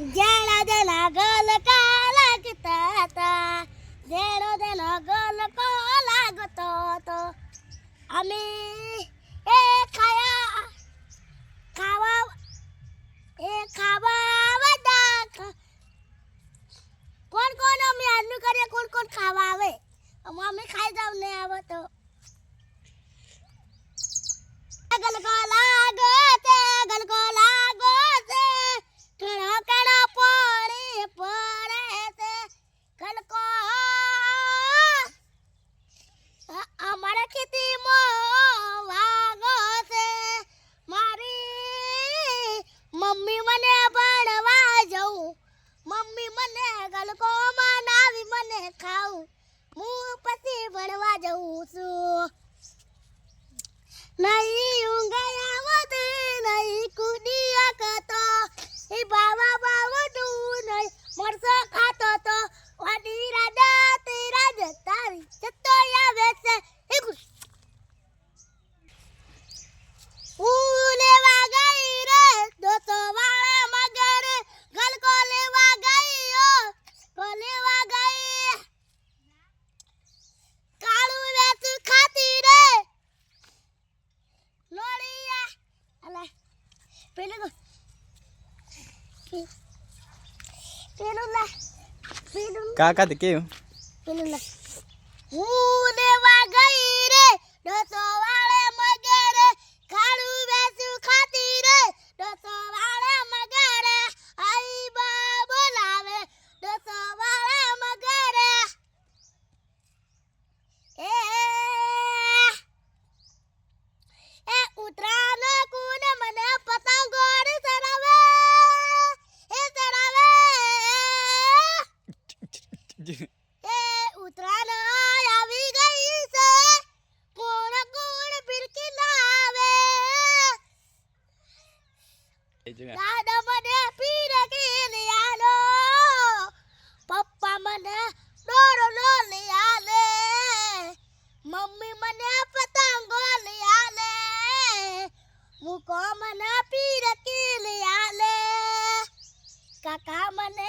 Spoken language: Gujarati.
જેણા જેના ગલકા લાગતા હતા જેણો જેનો ગલકો લાગતો હતો અમે એ ખાવા બધા કોણ કોણ અમે આનું કરીએ કોણ કોણ ખાવા આવે અમે ખાઈ જાવ ને આવે તો ગલકો લાગો તે કણો કણો પાણી પડે છે ગલકો અમારા ખેતીમાં વાગો છે મારી મમ્મી મને ભણવા જવું મમ્મી મને ગલકો બનાવી મને ખાવું હું પછી ભણવા જઉં છું નહીં ઊંઘાયા વધે નહીં કુદિયા કતો એ બાવા તું નહીં મરસો ખાતો તો વાડી રાજા તેરા જતારી જતો આવે છે લેવા ગઈ રે દોસ્તો વાળા મગર ગલકો લેવા ગઈ લેવા ગઈ કાળું વેચ ખાતી રે લોડિયા અલા પેલું કાકા તો કેવું પેલું હું લેવા ગઈ રે દોસ્તો વાળે મગર કાળું વેચ ખાતી રે દોસ્તો વાળે મગર આઈ બા બોલાવે દોસ્તો વાળે મગર એ ઉતરાણ કુન મને પતંગોડ ચરાવે એ ચરાવે એ ઉતરાણ આવી ગઈ છે કોણ કોણ બિરકી લાવે દાદા મને પીરકી લઈ આલો પપ્પા મને દોરો લઈ આલે મમ્મી મને પતંગો લઈ આલે મુકો મને પીરકી લઈ આલે કાકા મને